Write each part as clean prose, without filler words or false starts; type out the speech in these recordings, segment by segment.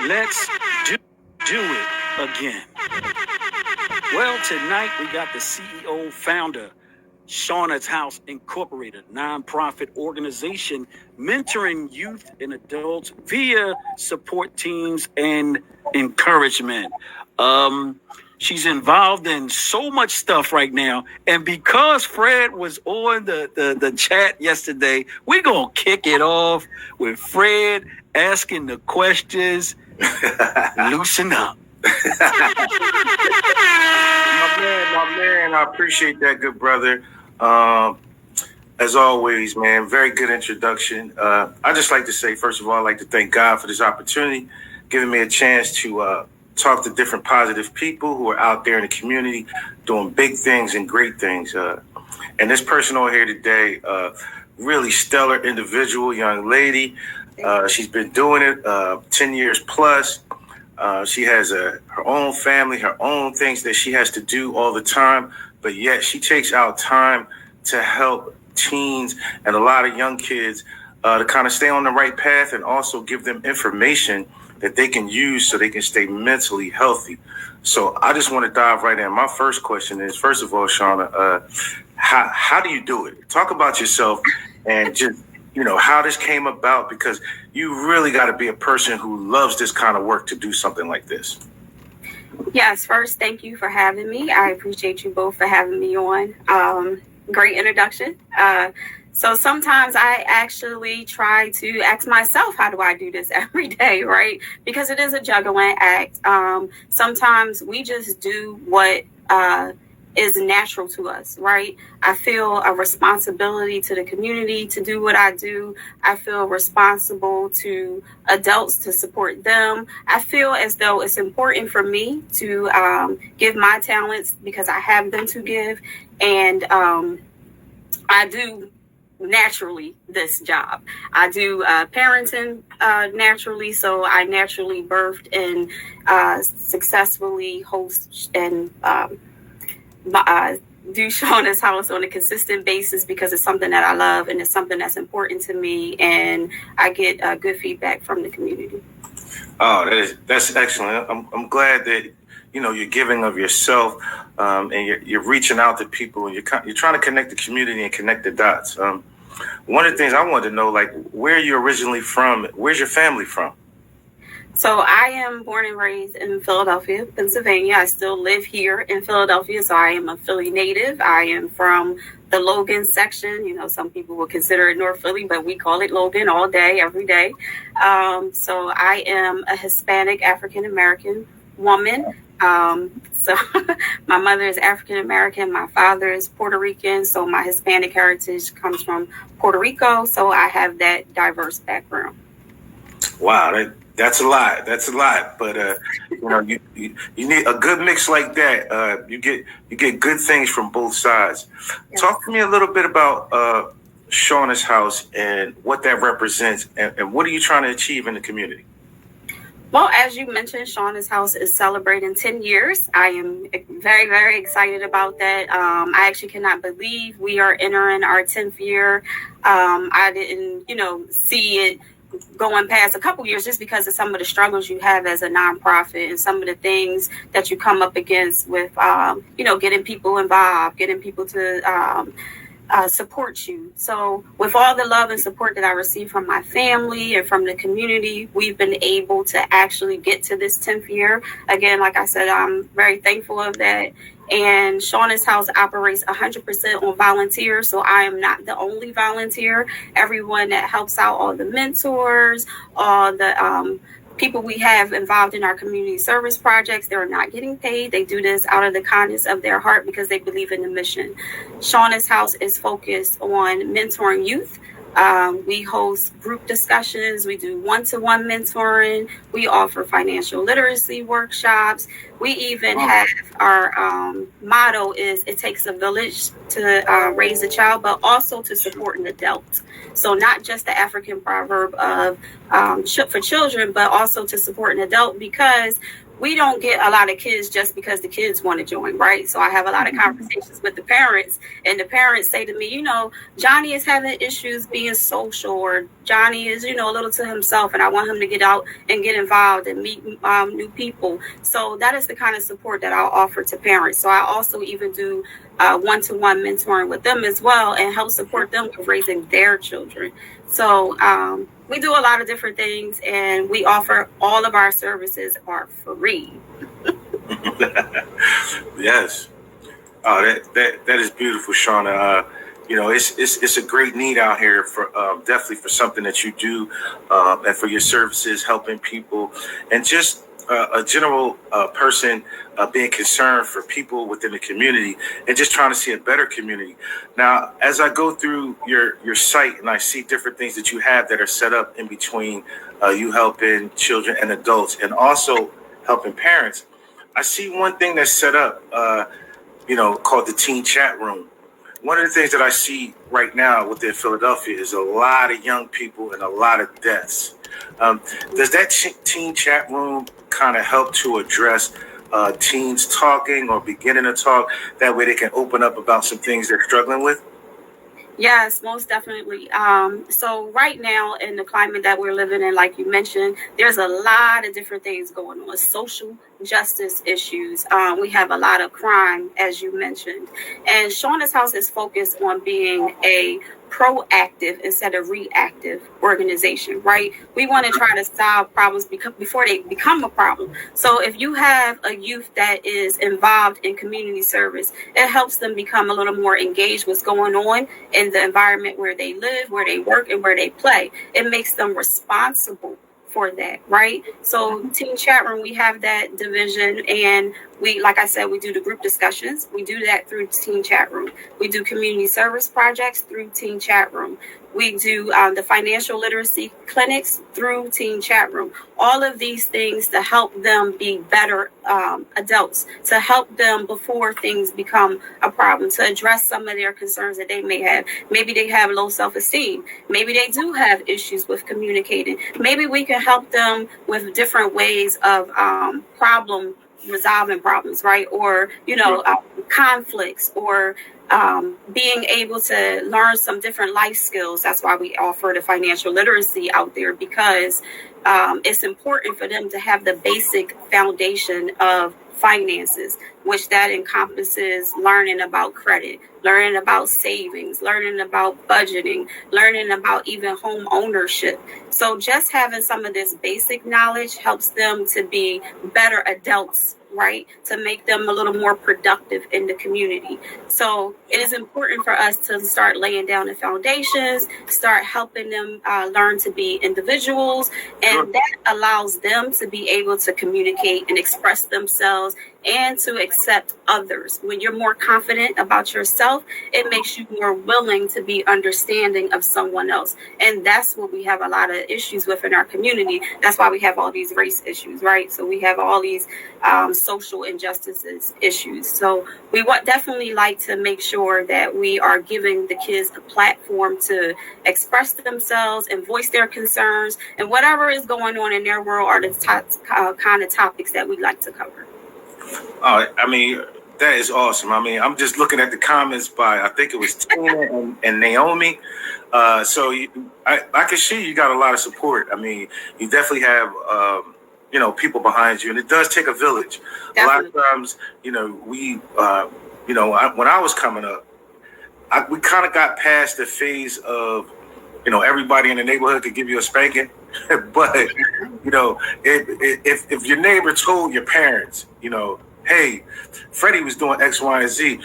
Let's do it again. Well, tonight we got the CEO founder, Shawna's House Incorporated, nonprofit organization mentoring youth and adults via support teams and encouragement. She's involved in so much stuff right now. And because Fred was on the chat yesterday, we're going to kick it off with Fred asking the questions. Loosen up. My man, I appreciate that, good brother. As always, man, very good introduction. I just like to say, first of all, I'd like to thank God for this opportunity, giving me a chance to talk to different positive people who are out there in the community doing big things and great things. And this person on here today, really stellar individual, young lady. She's been doing it 10 years plus. She has her own family, her own things that she has to do all the time, but yet she takes out time to help teens and a lot of young kids to kind of stay on the right path and also give them information that they can use so they can stay mentally healthy. So I just want to dive right in. My first question is, first of all, Shawna, how do you do it? Talk about yourself and just, how this came about, because you really got to be a person who loves this kind of work to do something like this. Yes, first, thank you for having me. I appreciate you both for having me on. Great introduction. So sometimes I actually try to ask myself, how do I do this every day, right? Because it is a juggling act. Sometimes we just do what is natural to us, right? I feel a responsibility to the community to do what I do. I feel responsible to adults to support them. I feel as though it's important for me to give my talents because I have them to give. And I do naturally this job. I do parenting naturally, so I naturally birthed and successfully host and do Shawna's House on a consistent basis because it's something that I love and it's something that's important to me, and I get good feedback from the community. Oh, that's excellent. I'm glad that you're giving of yourself, and you're reaching out to people, and you're trying to connect the community and connect the dots. One of the things I wanted to know, like, where are you originally from? Where's your family from? So I am born and raised in Philadelphia, Pennsylvania. I still live here in Philadelphia, so I am a Philly native. I am from the Logan section. Some people would consider it North Philly, but we call it Logan all day, every day. So I am a Hispanic African-American woman. So my mother is African-American. My father is Puerto Rican. So my Hispanic heritage comes from Puerto Rico. So I have that diverse background. Wow, that's a lot. That's a lot. But you need a good mix like that. You get good things from both sides. Yes. Talk to me a little bit about Shawna's House and what that represents, and what are you trying to achieve in the community? Well, as you mentioned, Shawna's House is celebrating 10 years. I am very, very excited about that. I actually cannot believe we are entering our 10th year. I didn't, see it going past a couple years just because of some of the struggles you have as a nonprofit and some of the things that you come up against with, getting people involved, getting people to support you. So with all the love and support that I receive from my family and from the community, we've been able to actually get to this 10th year. Again, like I said, I'm very thankful of that. And Shawna's House operates 100% on volunteers. So I am not the only volunteer. Everyone that helps out, all the mentors, all the people we have involved in our community service projects, they're not getting paid. They do this out of the kindness of their heart because they believe in the mission. Shawna's House is focused on mentoring youth. We host group discussions. We do one-to-one mentoring. We offer financial literacy workshops. We even have our motto is it takes a village to raise a child, but also to support an adult. So not just the African proverb of for children, but also to support an adult, because we don't get a lot of kids just because the kids want to join, right? So I have a lot of conversations with the parents, and the parents say to me, Johnny is having issues being social, or Johnny is, a little to himself, and I want him to get out and get involved and meet new people. So that is the kind of support that I'll offer to parents. So I also even do one-to-one mentoring with them as well, and help support them with raising their children. So we do a lot of different things, and we offer all of our services are free. Yes. Oh, that is beautiful, Shawna. It's a great need out here for definitely for something that you do, and for your services, helping people, and just a general person being concerned for people within the community, and just trying to see a better community. Now, as I go through your site and I see different things that you have that are set up in between you helping children and adults, and also helping parents, I see one thing that's set up, called the Teen Chat Room. One of the things that I see right now within Philadelphia is a lot of young people and a lot of deaths. Does that teen chat room kind of help to address teens talking or beginning to talk? That way they can open up about some things they're struggling with? Yes, most definitely. So right now in the climate that we're living in, like you mentioned, there's a lot of different things going on. Social justice issues. We have a lot of crime, as you mentioned. And Shawna's House is focused on being a proactive instead of reactive organization, right? We want to try to solve problems before they become a problem. So if you have a youth that is involved in community service, it helps them become a little more engaged with what's going on in the environment where they live, where they work, and where they play. It makes them responsible for that, right? So Teen Chat Room, we have that division, and we, like I said, we do the group discussions. We do that through Teen Chat Room. We do community service projects through Teen Chat Room. We do the financial literacy clinics through Teen Chat Room. All of these things to help them be better adults, to help them before things become a problem, to address some of their concerns that they may have. Maybe they have low self-esteem. Maybe they do have issues with communicating. Maybe we can help them with different ways of resolving problems, right? Or, conflicts, or being able to learn some different life skills. That's why we offer the financial literacy out there, because it's important for them to have the basic foundation of finances, which that encompasses learning about credit, learning about savings, learning about budgeting, learning about even home ownership. So just having some of this basic knowledge helps them to be better adults, right? To make them a little more productive in the community. So it is important for us to start laying down the foundations, start helping them learn to be individuals, and that allows them to be able to communicate and express themselves and to accept others. When you're more confident about yourself, it makes you more willing to be understanding of someone else. And that's what we have a lot of issues with in our community. That's why we have all these race issues, right? So we have all these social injustices issues. So we definitely like to make sure that we are giving the kids a platform to express themselves and voice their concerns, and whatever is going on in their world are the kind of topics that we like to cover. Oh, I mean, that is awesome. I mean, I'm just looking at the comments by, I think it was Tina and Naomi. So I can see you got a lot of support. I mean, you definitely have, people behind you, and it does take a village. Definitely. A lot of times, when I was coming up, we kind of got past the phase of, everybody in the neighborhood could give you a spanking. But, if your neighbor told your parents, hey, Freddie was doing X, Y, and Z,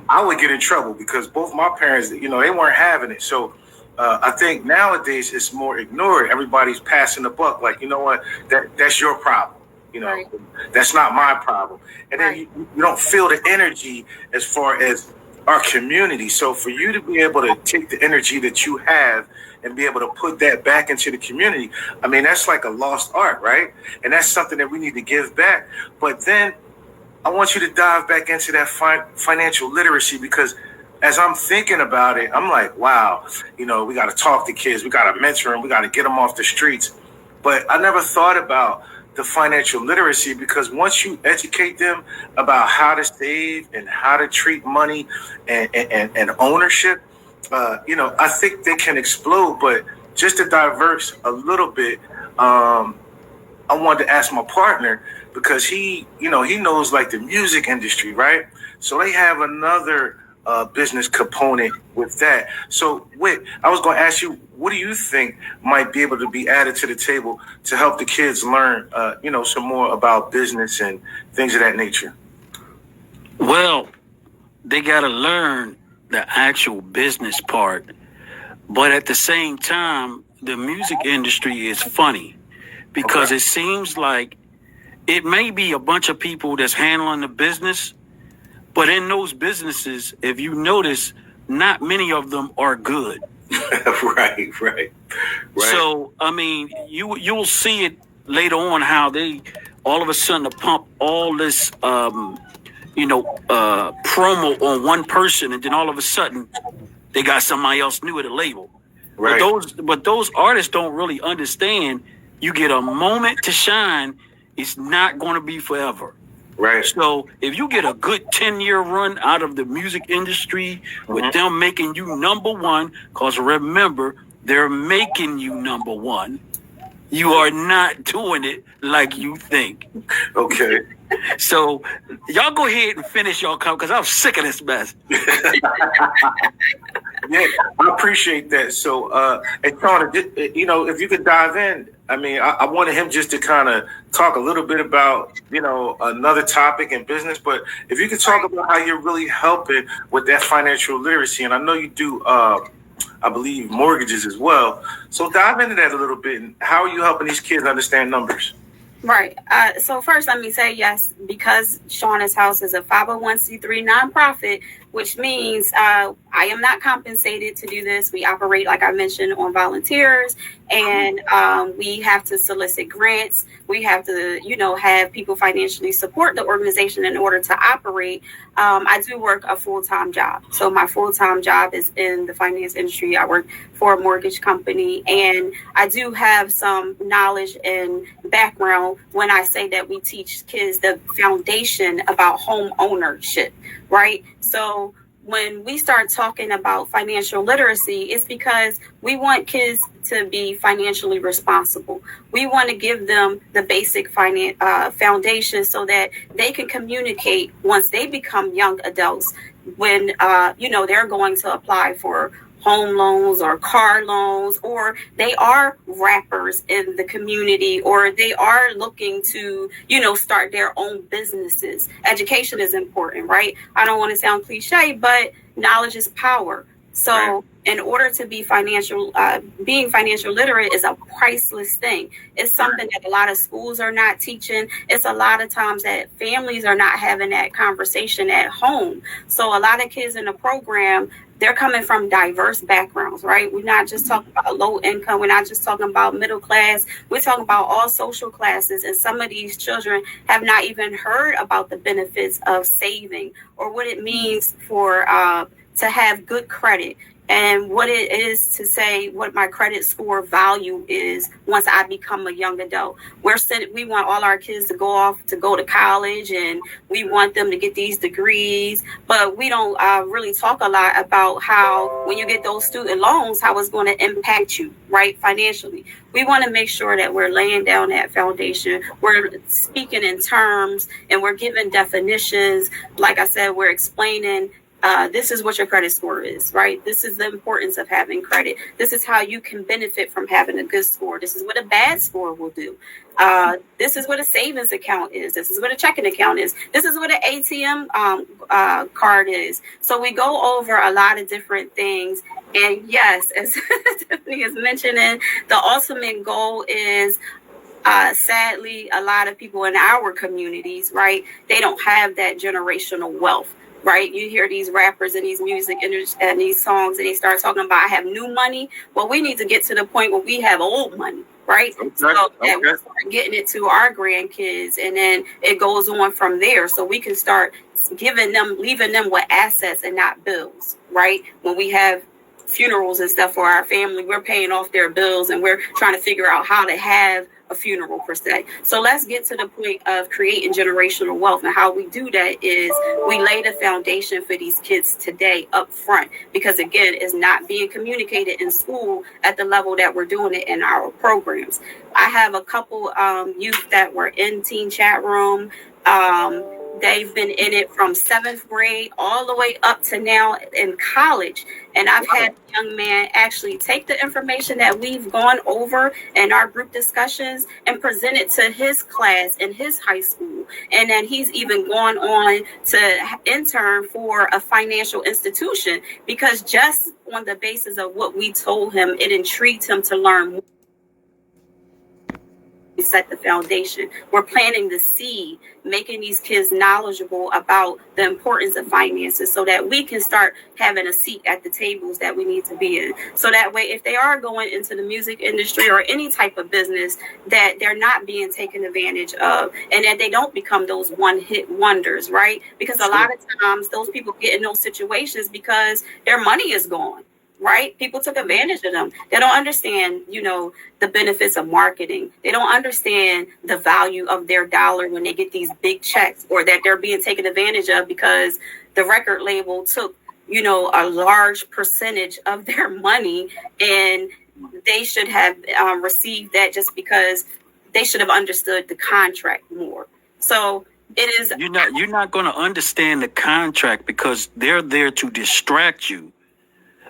I would get in trouble, because both my parents, they weren't having it. So I think nowadays it's more ignored. Everybody's passing the buck. Like, you know what, that's your problem. Right. That's not my problem. And then you don't feel the energy as far as our community. So for you to be able to take the energy that you have and be able to put that back into the community, I mean, that's like a lost art, right? And that's something that we need to give back. But then I want you to dive back into that financial literacy, because as I'm thinking about it, I'm like, wow, we got to talk to kids, we got to mentor them, we got to get them off the streets. But I never thought about the financial literacy, because once you educate them about how to save and how to treat money and ownership, I think they can explode. But just to diverse a little bit, I wanted to ask my partner, because he knows like the music industry, right? So they have another business component with that. So, Whit, I was going to ask you, what do you think might be able to be added to the table to help the kids learn, some more about business and things of that nature? Well, they got to learn the actual business part, but at the same time, the music industry is funny because it seems like it may be a bunch of people that's handling the business, but in those businesses, if you notice, not many of them are good. Right. So, I mean, you'll see it later on how they all of a sudden pump all this, promo on one person, and then all of a sudden they got somebody else new at a label. Right. But those artists don't really understand. You get a moment to shine. It's not going to be forever. Right. So if you get a good 10-year run out of the music industry with them making you number one, because remember, they're making you number one. You are not doing it like you think. Okay. So y'all go ahead and finish your comment, because I'm sick of this mess. Yeah, I appreciate that. So, and Shawna, if you could dive in, I mean, I wanted him just to kind of talk a little bit about, another topic in business, but if you could talk about how you're really helping with that financial literacy, and I know you do, I believe, mortgages as well. So dive into that a little bit, and how are you helping these kids understand numbers? Right. So first, let me say yes, because Shawna's House is a 501c3 nonprofit, which means I am not compensated to do this. We operate, like I mentioned, on volunteers, and we have to solicit grants. We have to, have people financially support the organization in order to operate. I do work a full-time job. So my full-time job is in the finance industry. I work for a mortgage company, and I do have some knowledge and background when I say that we teach kids the foundation about home ownership, right? So when we start talking about financial literacy, it's because we want kids to be financially responsible. We want to give them the basic foundation so that they can communicate once they become young adults when, they're going to apply for home loans or car loans, or they are rappers in the community, or they are looking to, start their own businesses. Education is important, right? I don't want to sound cliche, but knowledge is power. So in order to be being financial literate is a priceless thing. It's something that a lot of schools are not teaching. It's a lot of times that families are not having that conversation at home. So a lot of kids in the program, they're coming from diverse backgrounds, right? We're not just talking about low income. We're not just talking about middle class. We're talking about all social classes. And some of these children have not even heard about the benefits of saving or what it means for to have good credit, and what it is to say what my credit score value is once I become a young adult. We want all our kids to go to college, and we want them to get these degrees, but we don't really talk a lot about how when you get those student loans, how it's going to impact you, right, financially. We want to make sure that we're laying down that foundation. We're speaking in terms, and we're giving definitions. Like I said, we're explaining this is what your credit score is, right? This is the importance of having credit. This is how you can benefit from having a good score. This is what a bad score will do. This is what a savings account is. This is what a checking account is. This is what an ATM card is. So we go over a lot of different things. And yes, as Tiffany is mentioning, the ultimate goal is sadly, a lot of people in our communities, right, they don't have that generational wealth. Right, you hear these rappers and these music and these songs, and they start talking about I have new money. Well, we need to get to the point where we have old money, right? So that we start getting it to our grandkids, and then it goes on from there. So we can start leaving them with assets and not bills, right? When we have funerals and stuff for our family. We're paying off their bills and we're trying to figure out how to have a funeral per se. So let's get to the point of creating generational wealth. And how we do that is we lay the foundation for these kids today up front, because again, it's not being communicated in school at the level that we're doing it in our programs. I have a couple youth that were in teen chat room. They've been in it from 7th grade all the way up to now in college. And I've had a young man actually take the information that we've gone over in our group discussions and present it to his class in his high school. And then he's even gone on to intern for a financial institution, because just on the basis of what we told him, it intrigued him to learn more. We set the foundation. We're planting the seed, making these kids knowledgeable about the importance of finances so that we can start having a seat at the tables that we need to be in. So that way, if they are going into the music industry or any type of business, that they're not being taken advantage of, and that they don't become those one-hit wonders, right? Because a lot of times those people get in those situations because their money is gone. Right? People took advantage of them. They don't understand, the benefits of marketing. They don't understand the value of their dollar when they get these big checks, or that they're being taken advantage of because the record label took, a large percentage of their money, and they should have received that just because they should have understood the contract more. So it is. You're not going to understand the contract because they're there to distract you.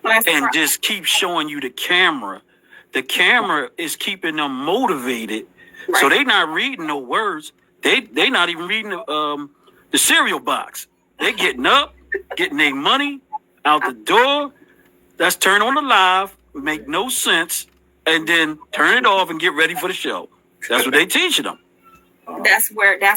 And just keep showing you the camera. The camera is keeping them motivated, right. So they're not reading no words. They not even reading the cereal box. They're getting up, getting their money out the door. That's turn on the live, make no sense, and then turn it off and get ready for the show. That's what they teaching them. That's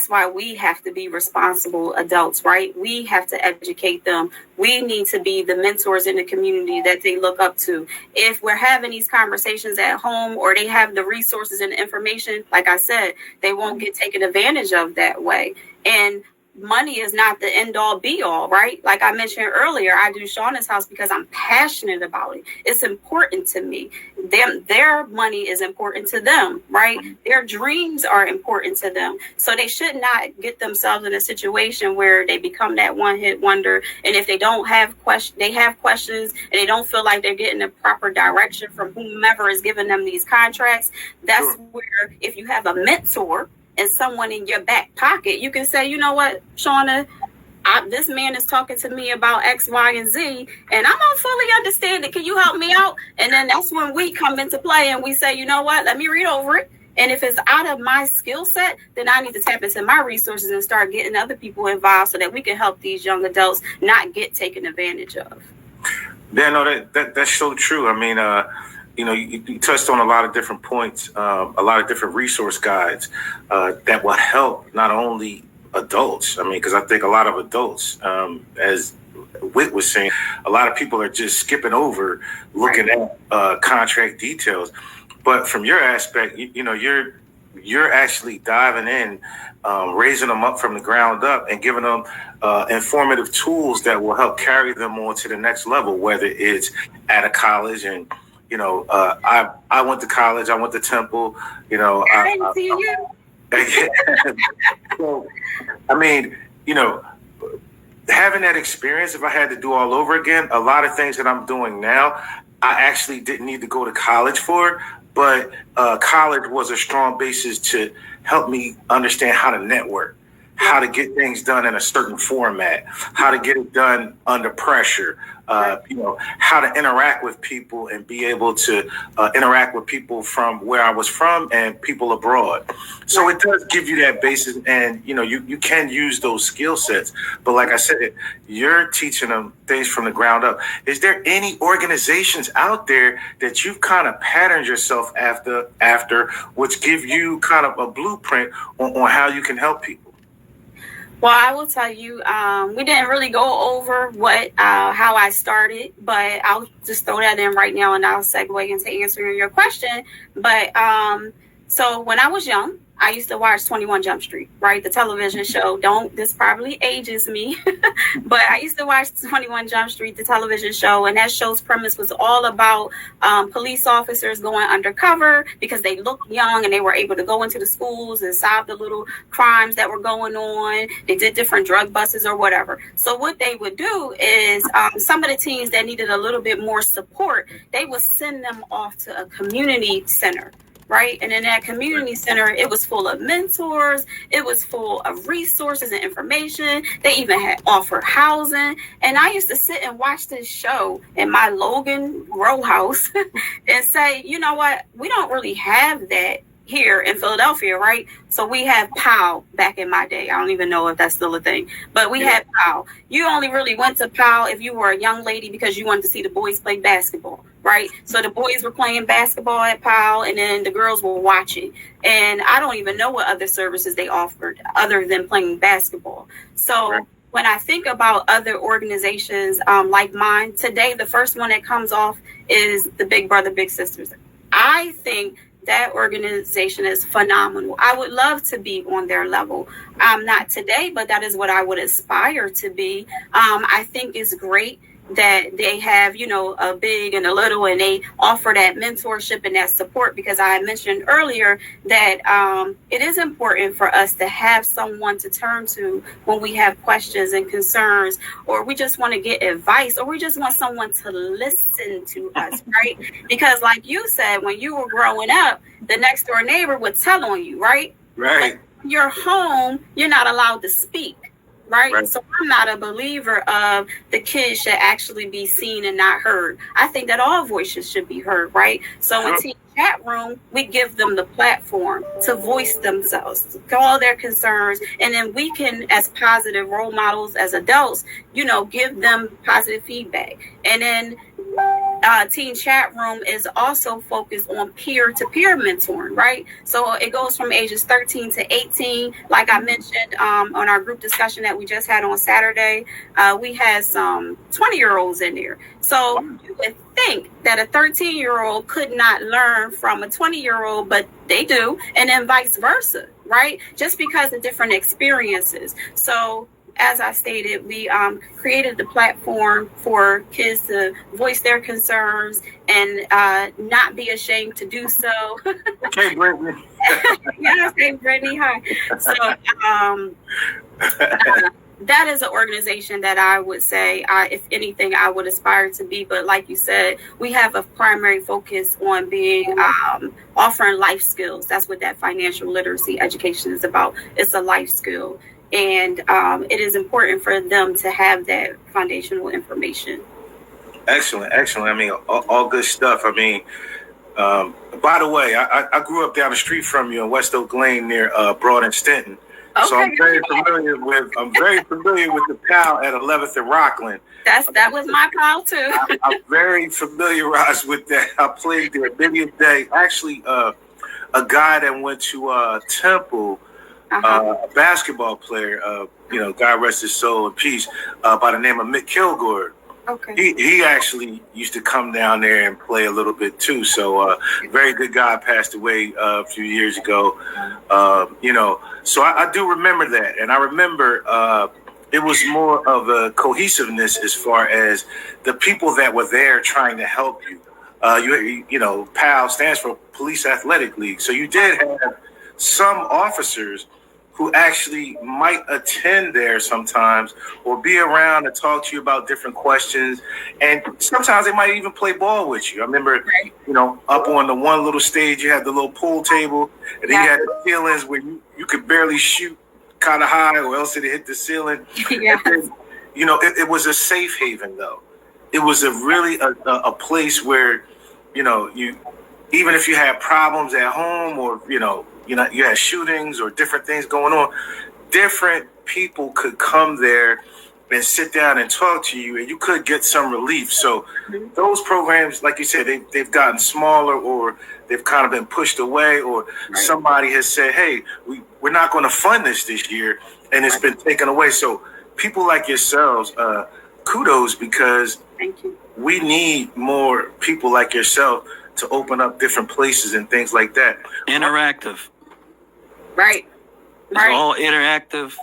why we have to be responsible adults, right? We have to educate them. We need to be the mentors in the community that they look up to. If we're having these conversations at home, or they have the resources and the information, like I said, they won't get taken advantage of that way. And money is not the end all be all, right? Like I mentioned earlier, I do Shawna's house because I'm passionate about it. It's important to me. Their money is important to them, right? Their dreams are important to them. So they should not get themselves in a situation where they become that one-hit wonder. And if they don't have questions, they have questions, and they don't feel like they're getting the proper direction from whomever is giving them these contracts. That's where, if you have a mentor and someone in your back pocket, you can say, you know what, Shawna, this man is talking to me about X, Y, and Z, and I don't fully understand it. Can you help me out? And then that's when we come into play and we say, you know what, let me read over it. And if it's out of my skill set, then I need to tap into my resources and start getting other people involved so that we can help these young adults not get taken advantage of. Yeah, no, that's so true. I mean, you touched on a lot of different points, a lot of different resource guides that will help not only adults. I mean, because I think a lot of adults, as Whit was saying, a lot of people are just skipping over looking at contract details. But from your aspect, you're actually diving in, raising them up from the ground up and giving them informative tools that will help carry them on to the next level, whether it's at a college. And I went to college. I went to Temple. I didn't see you. So, I mean, having that experience, if I had to do all over again, a lot of things that I'm doing now, I actually didn't need to go to college for, but college was a strong basis to help me understand how to network, how to get things done in a certain format, how to get it done under pressure, how to interact with people and be able to interact with people from where I was from and people abroad. So it does give you that basis, and you can use those skill sets. But like I said, you're teaching them things from the ground up. Is there any organizations out there that you've kind of patterned yourself after which give you kind of a blueprint on how you can help people? Well, I will tell you, we didn't really go over how I started, but I'll just throw that in right now and I'll segue into answering your question. But So when I was young, I used to watch 21 Jump Street, right? The television show. This probably ages me, but I used to watch 21 Jump Street, the television show. And that show's premise was all about police officers going undercover because they looked young and they were able to go into the schools and solve the little crimes that were going on. They did different drug busts or whatever. So what they would do is some of the teens that needed a little bit more support, they would send them off to a community center. Right. And in that community center, it was full of mentors. It was full of resources and information. They even had offered housing. And I used to sit and watch this show in my Logan row house and say, you know what? We don't really have that here in Philadelphia, right? So we have POW back in my day. I don't even know if that's still a thing, but we had POW. You only really went to POW if you were a young lady because you wanted to see the boys play basketball, right? So the boys were playing basketball at POW and then the girls were watching. And I don't even know what other services they offered other than playing basketball. So when I think about other organizations like mine, today the first one that comes off is the Big Brother, Big Sisters. I think that organization is phenomenal. I would love to be on their level. Not today, but that is what I would aspire to be. I think it's great that they have, a big and a little, and they offer that mentorship and that support, because I mentioned earlier that it is important for us to have someone to turn to when we have questions and concerns, or we just want to get advice, or we just want someone to listen to us, right? Because like you said, when you were growing up, the next door neighbor would tell on you, right? Right. When you're home, you're not allowed to speak. Right. So I'm not a believer of the kids should actually be seen and not heard. I think that all voices should be heard. Right. So in Teen Chat Room, we give them the platform to voice themselves, to call their concerns. And then we can, as positive role models, as adults, give them positive feedback. And then Teen Chat Room is also focused on peer-to-peer mentoring, right? So it goes from ages 13 to 18. Like I mentioned on our group discussion that we just had on Saturday, we had some 20-year-olds in there. So you would think that a 13-year-old could not learn from a 20-year-old, but they do, and then vice versa, right? Just because of different experiences. So as I stated, we created the platform for kids to voice their concerns and not be ashamed to do so. Okay, Brittany. Yes, hey, Brittany. Hi. So that is an organization that I would say, if anything, I would aspire to be. But like you said, we have a primary focus on being offering life skills. That's what that financial literacy education is about. It's a life skill. And it is important for them to have that foundational information. Excellent. I mean, all good stuff. I mean, by the way, I grew up down the street from you in West Oak Lane near Broad and Stenton. Okay. So I'm very familiar with the PAL at 11th and Rockland. That was my PAL too. I'm very familiarized with that. I played there many a day. Actually, a guy that went to Temple. A basketball player, God rest his soul in peace, by the name of Mick Kilgore. Okay. He actually used to come down there and play a little bit too. So very good guy, passed away a few years ago. So I do remember that. And I remember it was more of a cohesiveness as far as the people that were there trying to help you. PAL stands for Police Athletic League. So you did have some officers who actually might attend there sometimes or be around to talk to you about different questions. And sometimes they might even play ball with you. I remember, up on the one little stage, you had the little pool table, and then you had the ceilings where you could barely shoot kind of high or else it hit the ceiling. Yeah. Then, it was a safe haven, though. It was a place where, you even if you had problems at home or, you had shootings or different things going on, different people could come there and sit down and talk to you, and you could get some relief. So those programs, like you said, they've gotten smaller, or they've kind of been pushed away, or somebody has said, hey, we're not going to fund this year, and it's been taken away. So people like yourselves, kudos, because Thank you. We need more people like yourself to open up different places and things like that. Interactive. Right. It's all interactive,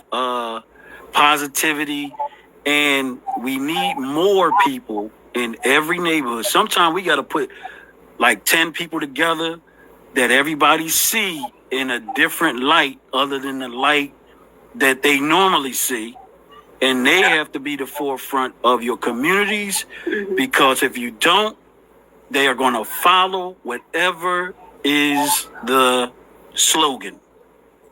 positivity, and we need more people in every neighborhood. Sometimes we got to put like 10 people together that everybody see in a different light other than the light that they normally see. And they have to be the forefront of your communities, because if you don't, they are going to follow whatever is the slogan.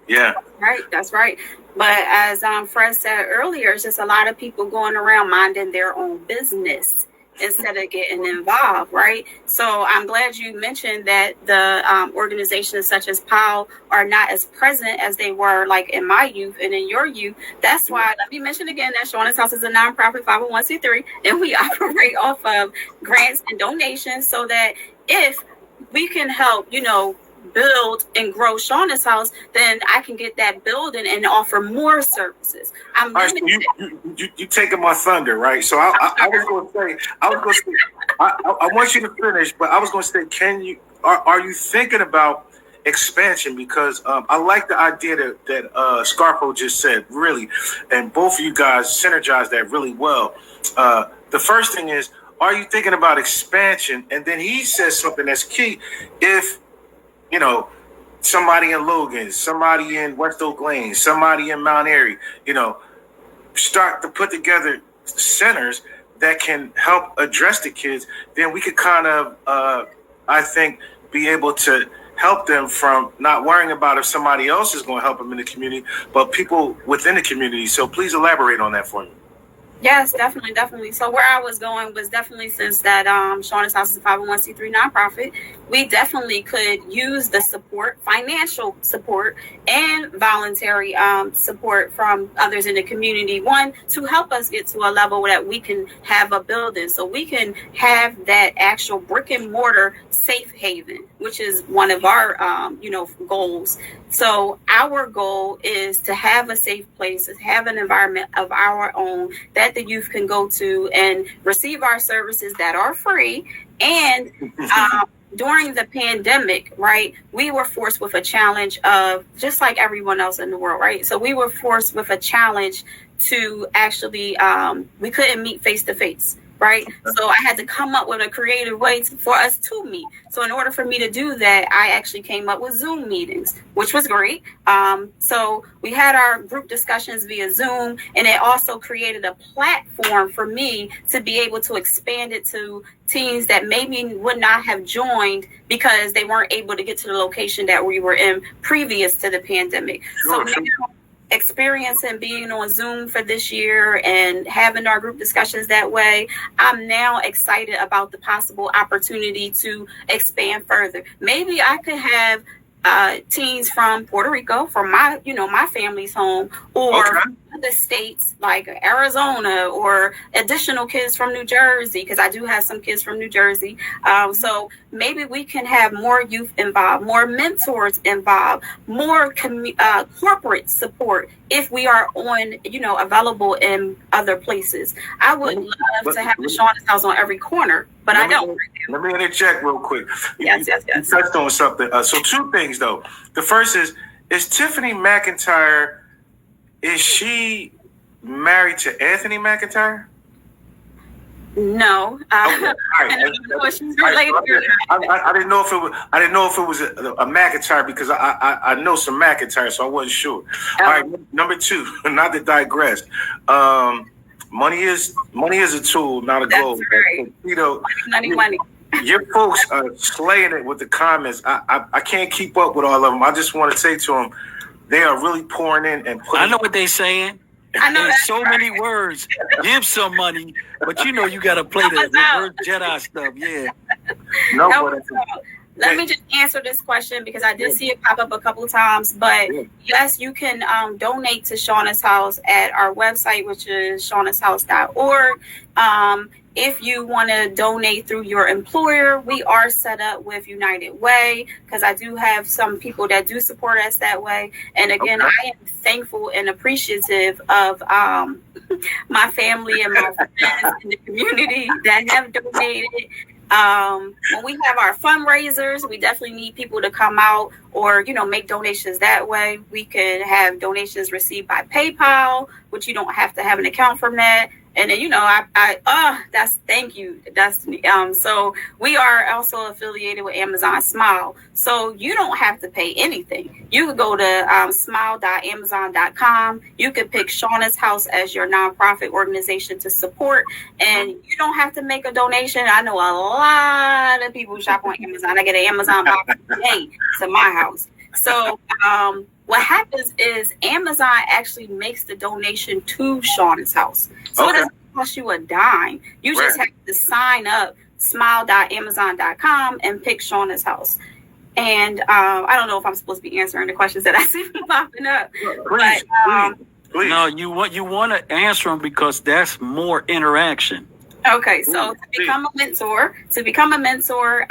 Yeah. Right, that's right. But as Fred said earlier, it's just a lot of people going around minding their own business instead of getting involved, right? So I'm glad you mentioned that the organizations such as POW are not as present as they were like in my youth and in your youth. That's why, let me mention again, that Shawna's House is a nonprofit 501c3, and we operate off of grants and donations, so that if we can help, build and grow Shawna's House, then I can get that building and offer more services. I'm limited. So you taking my thunder, right? So I was going to say, I want you to finish, but I was going to say, are you thinking about expansion? Because I like the idea that Scarpo just said, really, and both of you guys synergize that really well. The first thing is, are you thinking about expansion? And then he says something that's key. If somebody in Logan, somebody in West Oak Lane, somebody in Mount Airy, start to put together centers that can help address the kids, then we could kind of, I think, be able to help them from not worrying about if somebody else is going to help them in the community, but people within the community. So please elaborate on that for me. Yes, definitely. So where I was going was definitely, since that Shawna's House is a 501c3 nonprofit, we definitely could use the support, financial support, and voluntary support from others in the community. One, to help us get to a level that we can have a building, so we can have that actual brick and mortar safe haven, which is one of our goals. So our goal is to have a safe place, to have an environment of our own that the youth can go to and receive our services that are free. And during the pandemic, right, we were forced with a challenge of, just like everyone else in the world, right? So we were forced with a challenge to actually, we couldn't meet face to face. Right. So I had to come up with a creative way for us to meet. So in order for me to do that, I actually came up with Zoom meetings, which was great. So we had our group discussions via Zoom, and it also created a platform for me to be able to expand it to teens that maybe would not have joined because they weren't able to get to the location that we were in previous to the pandemic. Sure. So experiencing being on Zoom for this year and having our group discussions that way, I'm now excited about the possible opportunity to expand further. Maybe I could have teens from Puerto Rico, from my family's home, or other states like Arizona, or additional kids from New Jersey, because I do have some kids from New Jersey. So maybe we can have more youth involved, more mentors involved, more corporate support if we are on, available in other places. I would love to have the Shawna's House on every corner, but I don't. Let me interject real quick. Yes. You touched on something. So two things, though. The first is Tiffany McIntyre, is she married to Anthony McIntyre? No. Okay. Right. I didn't know if it was a McIntyre, because I know some McIntyre, so I wasn't sure. All right. Number two, not to digress. Money is a tool, not a goal. Right. Money. Your folks are slaying it with the comments. I can't keep up with all of them. I just want to say to them, they are really pouring in and putting. I know what they're saying. I know there's so many words. Give some money, but you got to play the reverse Jedi stuff. Yeah. Let me just answer this question, because I did see it pop up a couple of times. But yes, you can donate to Shawna's House at our website, which is shawnashouse.org. If you want to donate through your employer, we are set up with United Way, because I do have some people that do support us that way. And again, I am thankful and appreciative of my family and my friends in the community that have donated. When we have our fundraisers, we definitely need people to come out or, make donations that way. We could have donations received by PayPal, which you don't have to have an account from that. And then, thank you, Destiny. So we are also affiliated with Amazon Smile. So you don't have to pay anything. You could go to smile.amazon.com. You could pick Shawna's House as your nonprofit organization to support, and you don't have to make a donation. I know a lot of people shop on Amazon. I get an Amazon box today to my house. So what happens is Amazon actually makes the donation to Shawna's House. So it doesn't cost you a dime. You just have to sign up smile.amazon.com and pick Shawna's House. And I don't know if I'm supposed to be answering the questions that I see popping up. Please. No, you want to answer them because that's more interaction. Okay, so to become a mentor,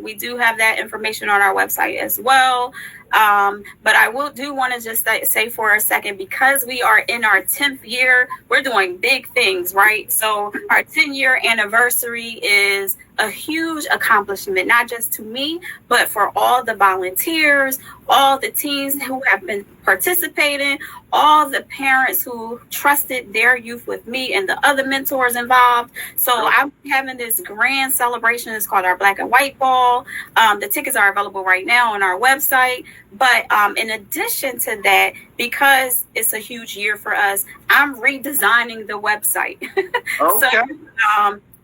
we do have that information on our website as well. But I do want to just say for a second, because we are in our 10th year, we're doing big things, right? So our 10-year anniversary is a huge accomplishment, not just to me, but for all the volunteers, all the teens who have been participating, all the parents who trusted their youth with me and the other mentors involved. So I'm having this grand celebration. It's called our Black and White Ball. The tickets are available right now on our website. But in addition to that, because it's a huge year for us, I'm redesigning the website. So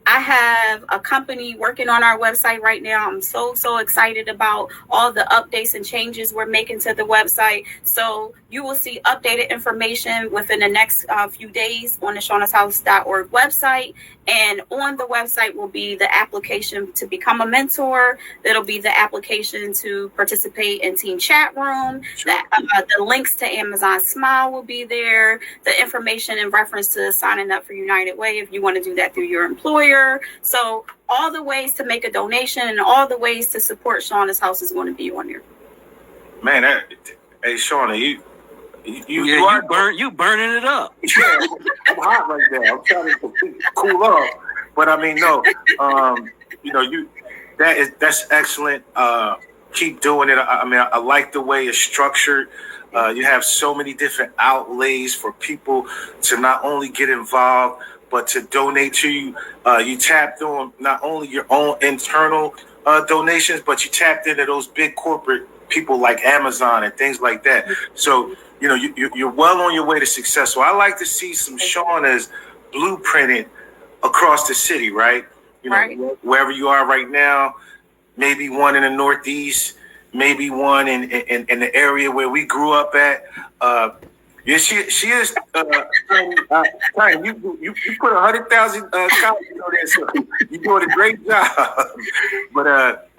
I have a company working on our website right now. I'm so excited about all the updates and changes we're making to the website. So you will see updated information within the next few days on the shawnashouse.org website. And on the website will be the application to become a mentor. That'll be the application to participate in Team Chat Room. The links to Amazon Smile will be there. The information in reference to signing up for United Way if you want to do that through your employer. So all the ways to make a donation and all the ways to support Shawna's House is going to be on there. Man, hey Shawna, you burning it up. Yeah, I'm hot right now. I'm trying to cool off, but I mean, no, that's excellent. Keep doing it. I mean, I like the way it's structured. You have so many different outlays for people to not only get involved, but to donate to you. You tapped on not only your own internal donations, but you tapped into those big corporate people like Amazon and things like that. So, you're well on your way to success. So I like to see some Shawna's blueprinted across the city, right? Wherever you are right now, maybe one in the Northeast, maybe one in the area where we grew up at. Yeah, she is. Tiny, you put 100,000 copies on there, so you're doing a great job. But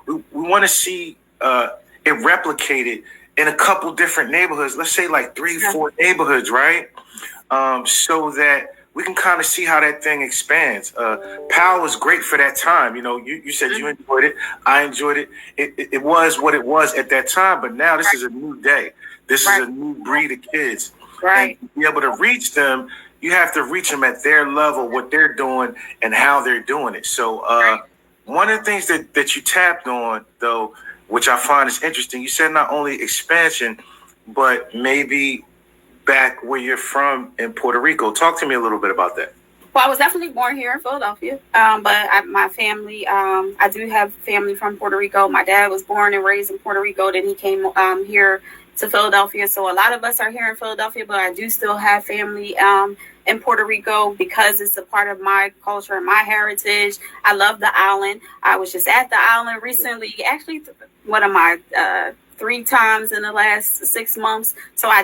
we want to see it replicated in a couple different neighborhoods. Let's say like 3-4 neighborhoods, right? So that we can kind of see how that thing expands. Powell was great for that time. You said you enjoyed it. I enjoyed it. It was what it was at that time, but now this is a new day. This is a new breed of kids. Right. And to be able to reach them, you have to reach them at their level, what they're doing and how they're doing it. So one of the things that you tapped on, though, which I find is interesting, you said not only expansion, but maybe back where you're from in Puerto Rico. Talk to me a little bit about that. Well, I was definitely born here in Philadelphia, but my family, I do have family from Puerto Rico. My dad was born and raised in Puerto Rico. Then he came here to Philadelphia. So a lot of us are here in Philadelphia, but I do still have family in Puerto Rico because it's a part of my culture and my heritage. I love the island. I was just at the island recently. Actually, what am I? 3 times in the last 6 months. So I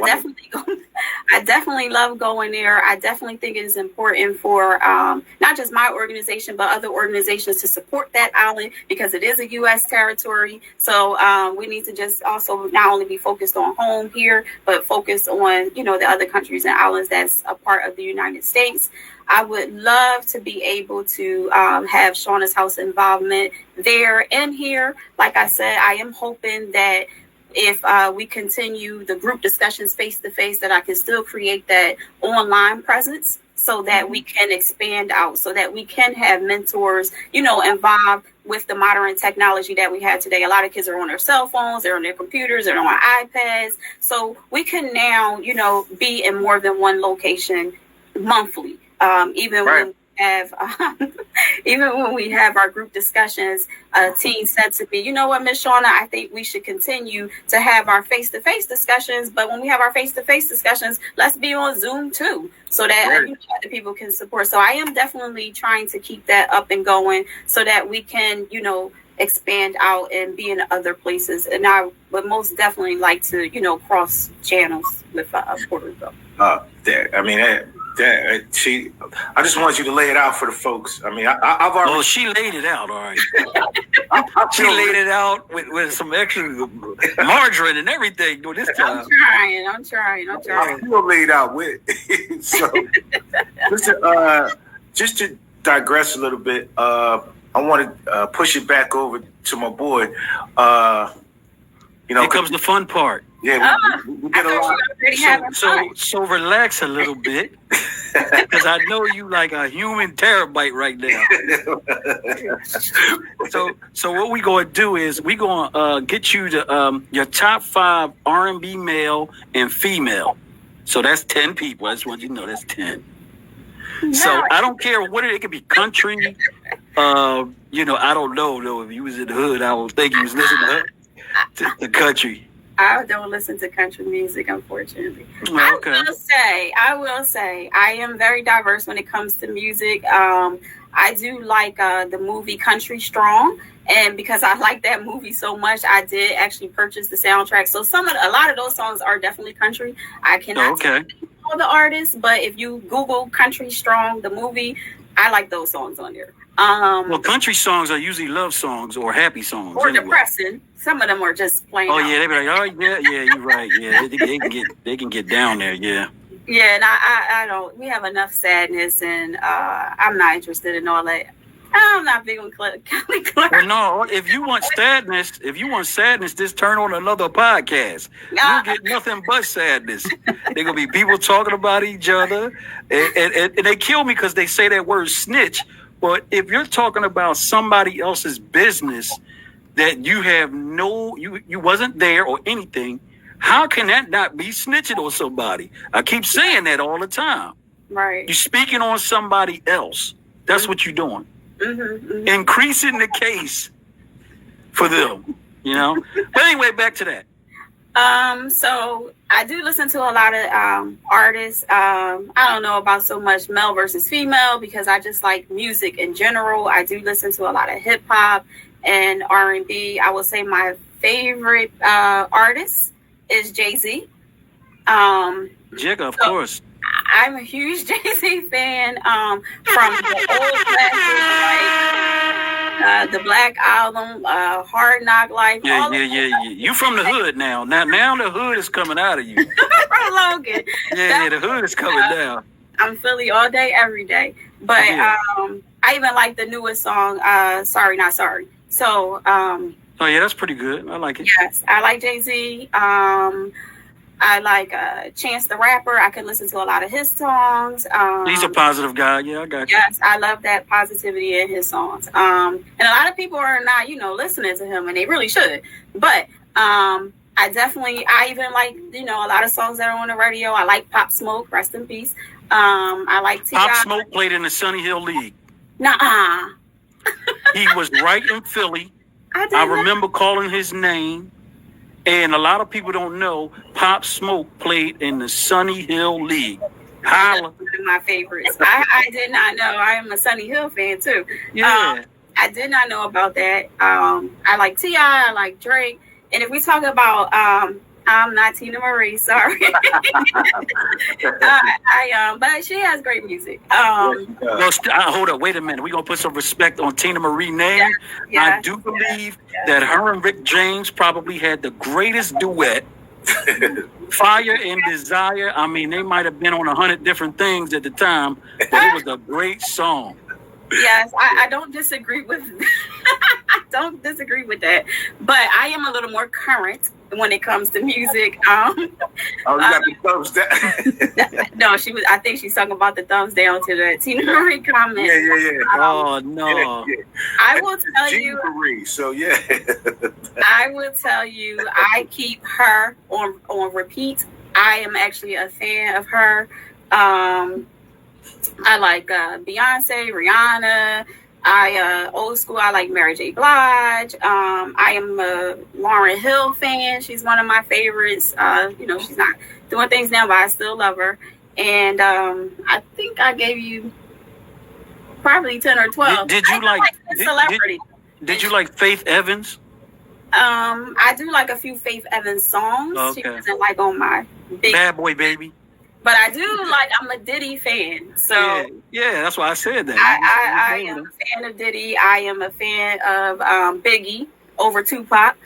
definitely love going there. I definitely think it is important for not just my organization, but other organizations to support that island because it is a U.S. territory. So we need to just also not only be focused on home here, but focus on, the other countries and islands that's a part of the United States. I would love to be able to have Shawna's House involvement there and here. Like I said, I am hoping that if we continue the group discussions face-to-face, that I can still create that online presence so that we can expand out, so that we can have mentors, involved with the modern technology that we have today. A lot of kids are on their cell phones, they're on their computers, they're on iPads. So we can now, be in more than one location monthly. Even when have even when we have our group discussions, teens said to me, you know what, Miss Shawna, I think we should continue to have our face-to-face discussions, but when we have our face-to-face discussions, let's be on Zoom too, so that other people can support. So I am definitely trying to keep that up and going so that we can, expand out and be in other places. And I would most definitely like to, cross channels with Puerto Rico. I just want you to lay it out for the folks. I mean, I've already. Oh, she laid it out, all right. She laid it out with some extra margarine and everything during this time. I'm trying. I feel laid out with. So, listen, just to digress a little bit, I want to push it back over to my boy. Here comes the fun part. Yeah, we get a lot. So relax a little bit, because I know you like a human terabyte right now. So what we gonna do is we gonna get you to your top 5 R&B male and female. So that's 10 people. I just want you to know that's 10. Nice. So I don't care what it could be, country. I don't know though. If you was in the hood, I don't think you was listening to the country. I don't listen to country music, unfortunately. Okay. I will say, I am very diverse when it comes to music. I do like the movie Country Strong, and because I like that movie so much, I did actually purchase the soundtrack. So a lot of those songs are definitely country. I cannot tell all the artists, but if you Google Country Strong, the movie, I like those songs on there. Well, country songs are usually love songs or happy songs. Or depressing. Some of them are just plain. Oh, yeah, they be like, oh, yeah, you're right. Yeah, they can get down there, yeah. Yeah, and I don't. We have enough sadness, and I'm not interested in all that. I'm not big on Kelly Clarkson. Well, no, if you want sadness, just turn on another podcast. You'll get nothing but sadness. There gonna be people talking about each other, and they kill me because they say that word snitch. But if you're talking about somebody else's business that you have you wasn't there or anything, how can that not be snitching on somebody? I keep saying that all the time. Right. You're speaking on somebody else. That's what you're doing. Mm-hmm. Increasing the case for them, But anyway, back to that. So I do listen to a lot of artists. I don't know about so much male versus female because I just like music in general. I do listen to a lot of hip hop and R&B. I would say my favorite artist is Jay-Z. Jigga, of course. I'm a huge Jay-Z fan. From the old classics, like the Black Album, Hard Knock Life. Yeah. You from the hood now. Now the hood is coming out of you. From Logan. Yeah, the hood is coming down. I'm Philly all day, every day. But I even like the newest song, Sorry Not Sorry. So oh yeah, that's pretty good. I like it. Yes, I like Jay-Z. I like Chance the Rapper. I can listen to a lot of his songs. He's a positive guy. Yeah, I got you. Yes, I love that positivity in his songs. And a lot of people are not, listening to him, and they really should. But I even like, a lot of songs that are on the radio. I like Pop Smoke, rest in peace. I like T.I. Pop Smoke played in the Sunny Hill League. Nuh-uh. He was right in Philly. I remember calling his name. And a lot of people don't know Pop Smoke played in the Sunny Hill League. Holla. One of my favorites. I did not know. I am a Sunny Hill fan too. Yeah. I did not know about that. I like T.I. I like Drake. And if we talk about I'm not Tina Marie, sorry. But she has great music. Hold up, wait a minute. We're going to put some respect on Tina Marie's name. I do believe that her and Rick James probably had the greatest duet. Fire and Desire. I mean, they might have been on 100 different things at the time, but it was a great song. Yes, I don't disagree with I don't disagree with that. But I am a little more current. when it comes to music. Oh, you got the thumbs down. No, I think she's talking about the thumbs down to the Tina Marie comment. Yeah. Oh no. Yeah. I will tell Jean you. Marie, so yeah. I will tell you, I keep her on repeat. I am actually a fan of her. I like Beyonce, Rihanna. Old school. I like Mary J. Blige. I am a Lauryn Hill fan. She's one of my favorites. She's not doing things now, but I still love her. And I think I gave you probably 10 or 12. Did you like celebrity? Did you like Faith Evans? I do like a few Faith Evans songs. Okay. She wasn't like on my big Bad Boy Baby. But I do like, I'm a Diddy fan. So yeah, that's why I said that. I am a fan of Diddy. I am a fan of Biggie over Tupac.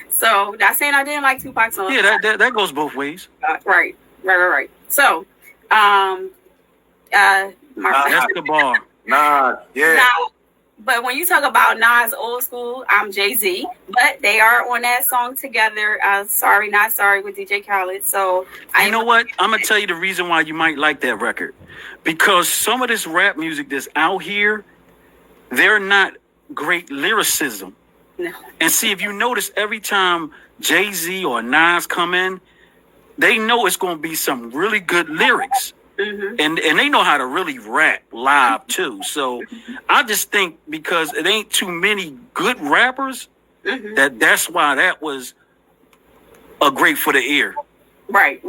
So not saying I didn't like Tupac songs. Yeah, that goes both ways. Right. So That's the bar. Nah, yeah. now, but when you talk about Nas old school, I'm Jay-Z. But they are on that song together. Sorry, Not Sorry with DJ Khaled. So You know what? I'm gonna tell you the reason why you might like that record, because some of this rap music that's out here, they're not great lyricism. No. And see, if you notice, every time Jay-Z or Nas come in, they know it's gonna be some really good lyrics. Mm-hmm. And they know how to really rap live too. So I just think because it ain't too many good rappers, Mm-hmm. that's why that was a great for the ear. Right.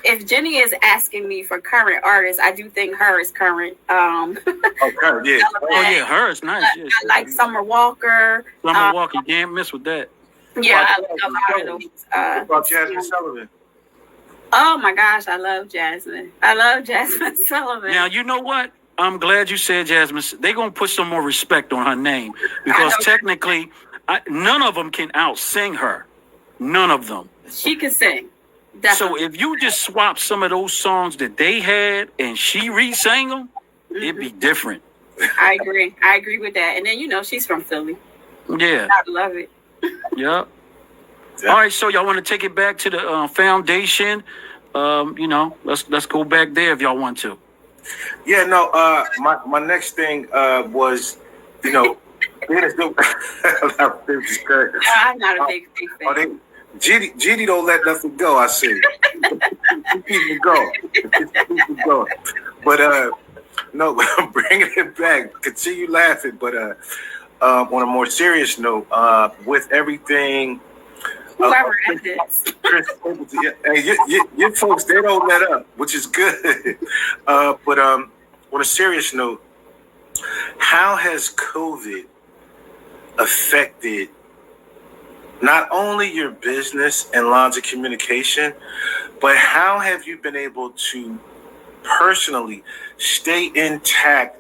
If Jenny is asking me for current artists, I do think her is current. Okay, yeah. Oh yeah, her is nice. Yeah, I like Summer Walker. Summer Walker, you can't miss with that. Yeah, I love a lot of those. What about Jasmine Sullivan? Oh my gosh, I love Jasmine. Sullivan. Now you know what? I'm glad you said Jasmine. They're gonna put some more respect on her name, because technically, none of them can out-sing her. None of them. She can sing. So Definitely. if you just swap some of those songs that they had and she re-sang them, it'd be different. I agree with that. And then she's from Philly. Yeah. I love it. Yeah. All right, so y'all want to take it back to the foundation? Let's go back there if y'all want to. Yeah, no. My next thing was, I'm not a big fan. GD don't let nothing go. I see. Keep it going. But no, bringing it back. Continue laughing, but on a more serious note, with everything. Whoever edits. Chris, your folks, they don't let up, which is good. But on a serious note, how has COVID affected not only your business and lines of communication, but how have you been able to personally stay intact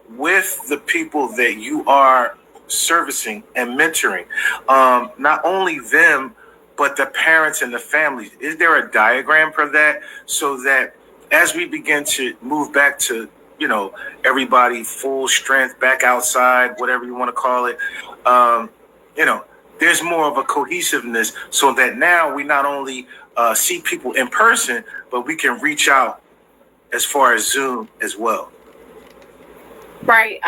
with the people that you are servicing and mentoring? Not only them, but the parents and the families. Is there a diagram for that, so that as we begin to move back to, everybody full strength, back outside, whatever you want to call it, there's more of a cohesiveness, so that now we not only see people in person, but we can reach out as far as Zoom as well. Right.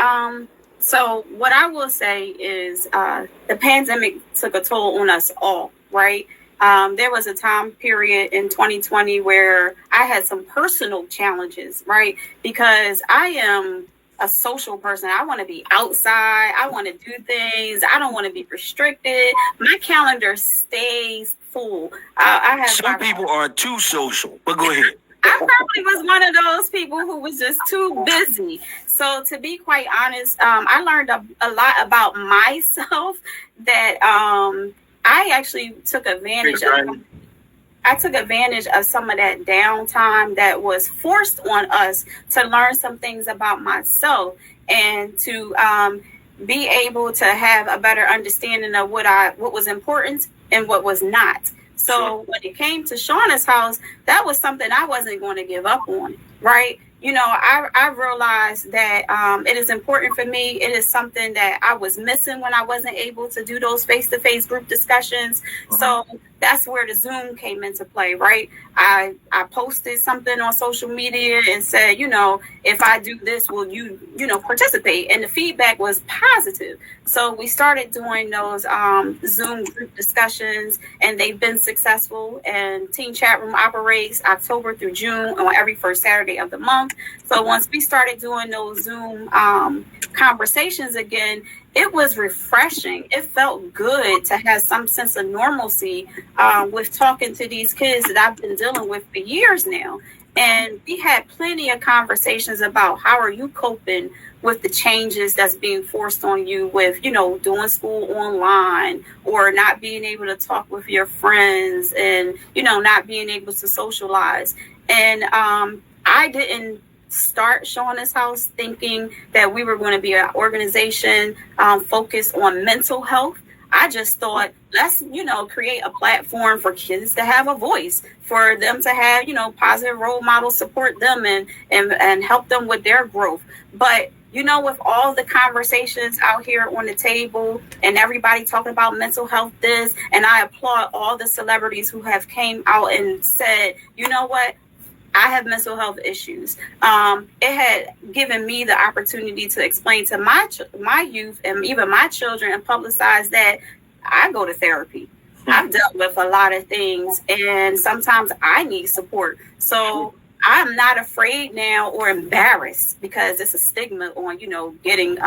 So what I will say is the pandemic took a toll on us all, right? There was a time period in 2020 where I had some personal challenges, right? Because I am a social person. I want to be outside. I want to do things. I don't want to be restricted. My calendar stays full. I have some people are too social, but go ahead. I probably was one of those people who was just too busy. So to be quite honest, I learned a lot about myself that I actually took advantage of. I took advantage of some of that downtime that was forced on us to learn some things about myself and to be able to have a better understanding of what was important and what was not. So when it came to Shawna's house, that was something I wasn't going to give up on, right? I realized that it is important for me. It is something that I was missing when I wasn't able to do those face-to-face group discussions. So that's where the Zoom came into play, right? I posted something on social media and said, if I do this, will you, participate? And the feedback was positive. So we started doing those Zoom group discussions, and they've been successful. And Teen Chat Room operates October through June on every first Saturday of the month. So once we started doing those Zoom conversations again, it was refreshing. It felt good to have some sense of normalcy with talking to these kids that I've been dealing with for years now. And we had plenty of conversations about how are you coping with the changes that's being forced on you with, doing school online or not being able to talk with your friends and, not being able to socialize. And I didn't start Shawna's House thinking that we were going to be an organization focused on mental health. I just thought, let's, create a platform for kids to have a voice, for them to have, positive role models, support them and help them with their growth. But, with all the conversations out here on the table and everybody talking about mental health this, and I applaud all the celebrities who have came out and said, you know what? I have mental health issues. It had given me the opportunity to explain to my youth and even my children and publicize that I go to therapy. I've dealt with a lot of things, and sometimes I need support. So I'm not afraid now or embarrassed because it's a stigma on, getting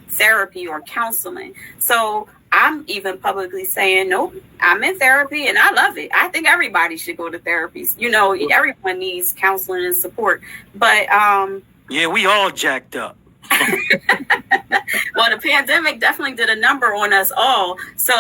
therapy or counseling. So I'm even publicly saying, nope, I'm in therapy and I love it. I think everybody should go to therapy. Everyone needs counseling and support. But yeah, we all jacked up. Well, the pandemic definitely did a number on us all. So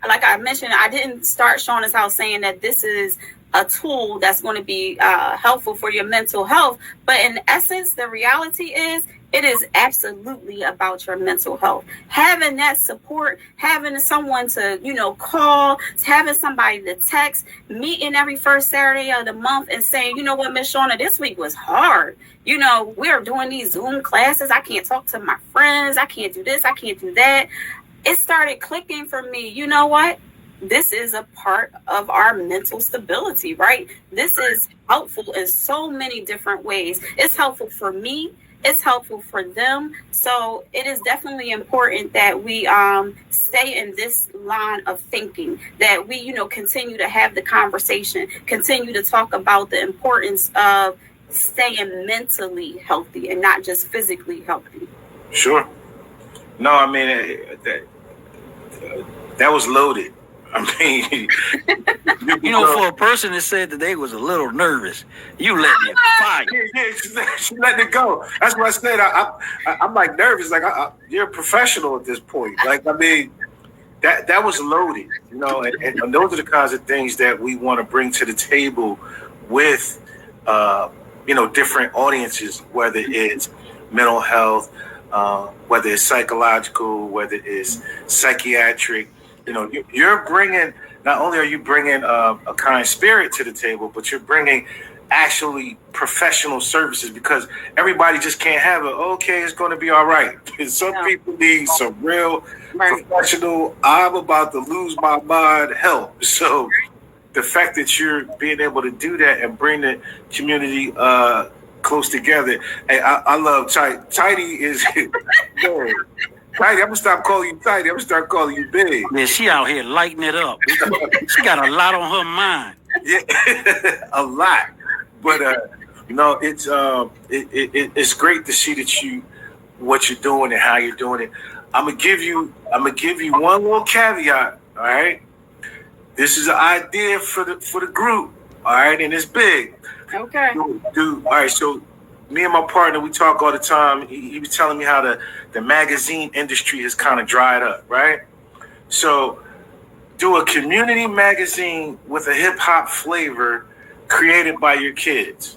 like I mentioned, I didn't start Shawna's House saying that this is a tool that's going to be helpful for your mental health. But in essence, the reality is it is absolutely about your mental health. Having that support, having someone to, call, having somebody to text, meeting every first Saturday of the month and saying, you know what, Miss Shawna, this week was hard. We're doing these Zoom classes. I can't talk to my friends. I can't do this. I can't do that. It started clicking for me. You know what? This is a part of our mental stability, right? This is helpful in so many different ways. It's helpful for me. It's helpful for them. So it is definitely important that we stay in this line of thinking, that we, continue to have the conversation, continue to talk about the importance of staying mentally healthy and not just physically healthy. Sure. No, I mean, that was loaded. I mean, for a person that said that they was a little nervous, you let me fire. Yeah, she let it go. That's what I said. I'm like nervous. Like you're a professional at this point. Like, I mean, that was loaded, and those are the kinds of things that we want to bring to the table with, different audiences, whether it's mental health, whether it's psychological, whether it's psychiatric. You're bringing, not only are you bringing a kind spirit to the table, but you're bringing actually professional services, because everybody just can't have it. Okay, it's going to be all right. Some people need some real professional, I'm about to lose my mind help. So the fact that you're being able to do that and bring the community close together. Hey, I love Tidy is good. Tidy, I'm gonna stop calling you Tidy. I'm gonna start calling you Big. Man, she out here lighting it up. She got a lot on her mind. Yeah, a lot. But it's great to see that what you're doing and how you're doing it. I'm gonna give you one little caveat. All right, this is an idea for the group. All right, and it's big. Okay. Dude, all right, so me and my partner, we talk all the time. He was telling me how the magazine industry has kind of dried up, right? So do a community magazine with a hip hop flavor created by your kids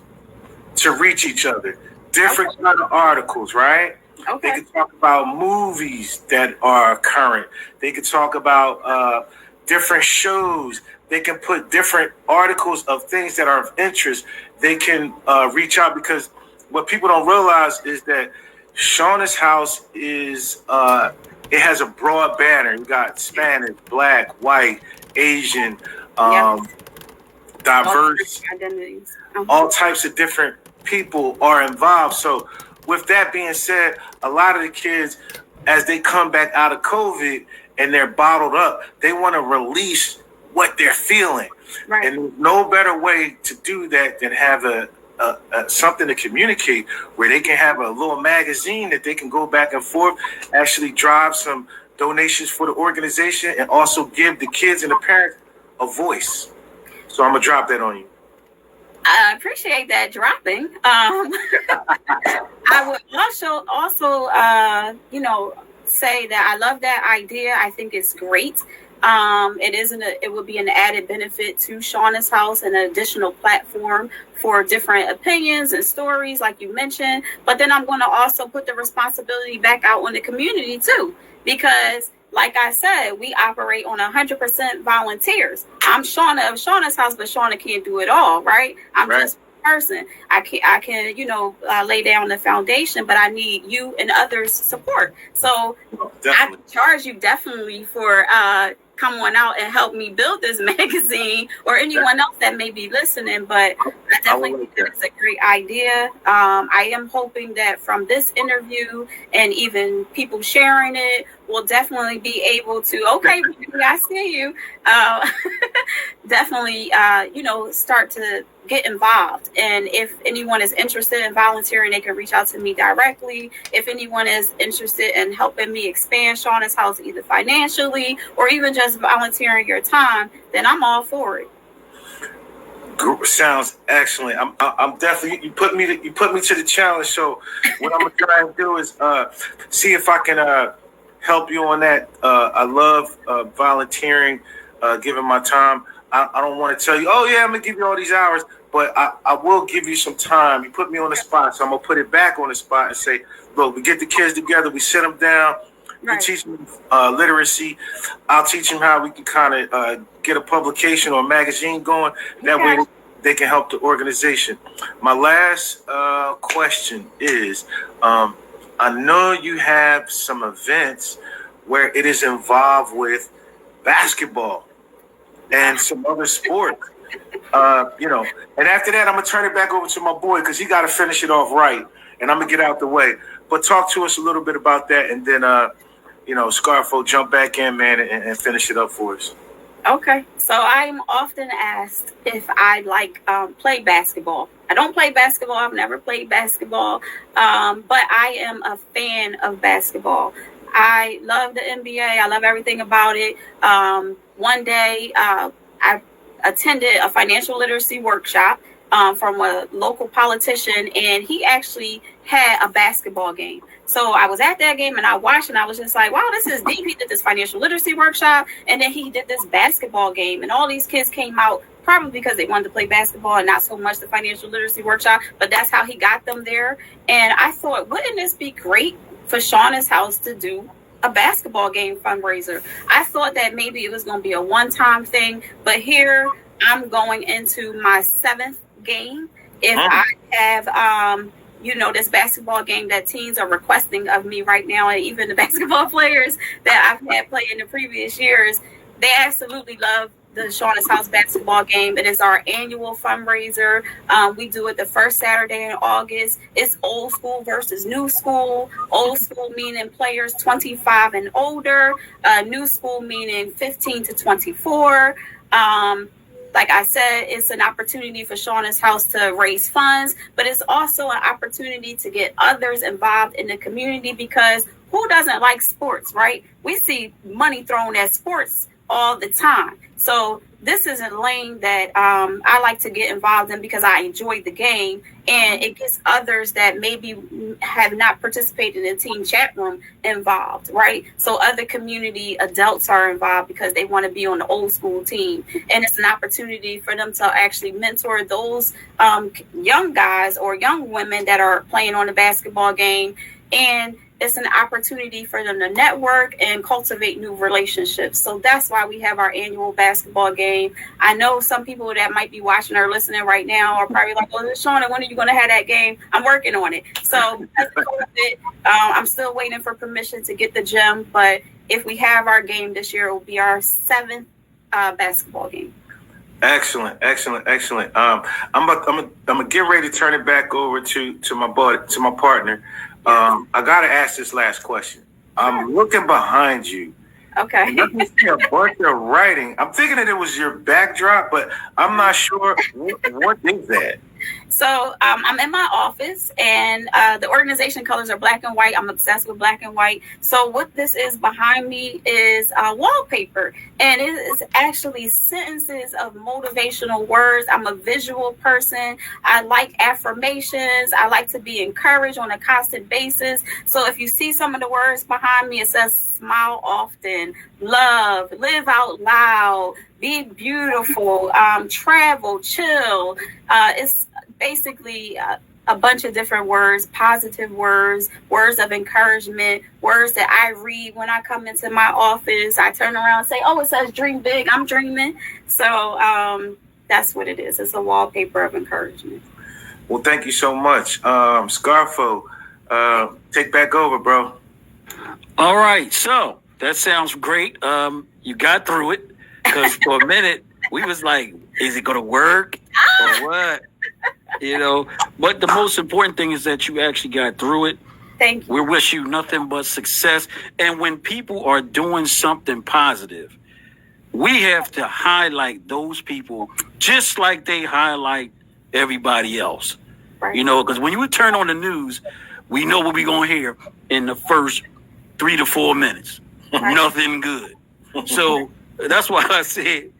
to reach each other. Different kind of articles, right? Okay. They can talk about movies that are current. They can talk about different shows. They can put different articles of things that are of interest. They can reach out, because what people don't realize is that Shawna's house is it has a broad banner. You got Spanish, Black, White, Asian, diverse, identities. all types of different people are involved. So with that being said, a lot of the kids, as they come back out of COVID and they're bottled up, they want to release what they're feeling. Right. And there's no better way to do that than have a something to communicate, where they can have a little magazine that they can go back and forth, actually drive some donations for the organization, and also give the kids and the parents a voice. So I'm gonna drop that on you. I appreciate that dropping. I would also say that I love that idea. I think it's great. It would be an added benefit to Shawna's house and an additional platform for different opinions and stories, like you mentioned. But then I'm going to also put the responsibility back out on the community too, because like I said, we operate on 100% volunteers. I'm Shawna of Shawna's house, but Shawna can't do it all, right? I'm just a person. I can lay down the foundation, but I need you and others' support. So I charge you definitely for come on out and help me build this magazine, or anyone else that may be listening. But I definitely think that it's a great idea. I am hoping that from this interview and even people sharing it, we'll definitely be able to, okay, I see you, definitely, start to get involved. And if anyone is interested in volunteering, they can reach out to me directly. If anyone is interested in helping me expand Shawna's house, either financially or even just volunteering your time, then I'm all for it. Sounds excellent. I'm definitely, you put me to the challenge. So what I'm gonna try and do is see if I can help you on that. I love volunteering, giving my time. I don't want to tell you, oh yeah, I'm gonna give you all these hours, but I will give you some time. You put me on the spot, so I'm gonna put it back on the spot and say, look, we get the kids together, we sit them down, we teach them literacy. I'll teach them how we can kind of get a publication or a magazine going. That way they can help the organization. My last question is, I know you have some events where it is involved with basketball and some other sports, and after that, I'm going to turn it back over to my boy, because he got to finish it off right, and I'm going to get out the way. But talk to us a little bit about that, and then, Scarfo, jump back in, man, and finish it up for us. Okay, so I'm often asked if I play basketball. I don't play basketball. I've never played basketball, but I am a fan of basketball. I love the NBA. I love everything about it. One day, I attended a financial literacy workshop from a local politician, and he actually had a basketball game. So I was at that game and I watched, and I was just like, wow, this is deep. He did this financial literacy workshop, and then he did this basketball game, and all these kids came out probably because they wanted to play basketball and not so much the financial literacy workshop, but that's how he got them there. And I thought, wouldn't this be great for Shawna's house to do a basketball game fundraiser? I thought that maybe it was going to be a one-time thing, but here I'm going into my 7th game. If I have, this basketball game that teens are requesting of me right now, and even the basketball players that I've had play in the previous years, they absolutely love the Shawna's House basketball game. It is our annual fundraiser. We do it the first Saturday in August. It's old school versus new school. Old school meaning players 25 and older. New school meaning 15 to 24. Like I said, it's an opportunity for Shawna's house to raise funds, but it's also an opportunity to get others involved in the community, because who doesn't like sports, right? We see money thrown at sports all the time. So this is a lane that I like to get involved in because I enjoy the game, and it gets others that maybe have not participated in Team Chat Room involved, right? So other community adults are involved because they want to be on the old school team, and it's an opportunity for them to actually mentor those young guys or young women that are playing on the basketball game. And it's an opportunity for them to network and cultivate new relationships. So that's why we have our annual basketball game. I know some people that might be watching or listening right now are probably like, "Oh, Shawna, when are you going to have that game?" I'm working on it. So I'm still waiting for permission to get the gym. But if we have our game this year, it will be our 7th basketball game. Excellent. I'm gonna get ready to turn it back over to my partner. I gotta ask this last question. I'm looking behind you. Okay. I can see a bunch of writing. I'm thinking that it was your backdrop, but I'm not sure. What is that? So I'm in my office, and the organization colors are black and white. I'm obsessed with black and white. So what this is behind me is wallpaper, and it is actually sentences of motivational words. I'm a visual person. I like affirmations. I like to be encouraged on a constant basis. So if you see some of the words behind me, it says smile often, love, live out loud, be beautiful, travel, chill. It's basically a bunch of different words, positive words, words of encouragement, words that I read when I come into my office. I turn around and say, "Oh, it says dream big. I'm dreaming." So that's what it is. It's a wallpaper of encouragement. Well, thank you so much. Scarfo, take back over, bro. All right, so that sounds great. You got through it, because for a minute we was like, is it gonna work or what? But the most important thing is that you actually got through it. Thank you. We wish you nothing but success. And when people are doing something positive, we have to highlight those people just like they highlight everybody else. Right. Because when you turn on the news, we know what we're going to hear in the first 3 to 4 minutes. Right. Nothing good. So that's why I said,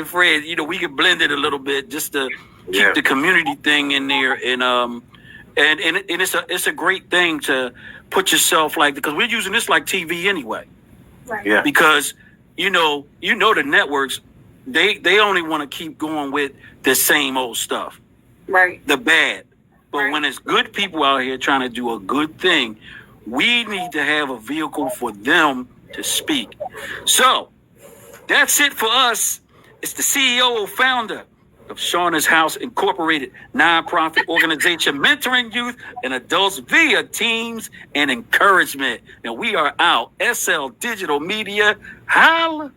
Fred, we can blend it a little bit just to keep the community thing in there, and it's a great thing to put yourself because we're using this like TV anyway. Right. Yeah. Because the networks, they only want to keep going with the same old stuff. Right. The bad. But Right. when it's good people out here trying to do a good thing, we need to have a vehicle for them to speak. So that's it for us. It's the CEO, founder of Shawna's House Incorporated, nonprofit organization mentoring youth and adults via teams and encouragement. And we are out. SL Digital Media. Holla.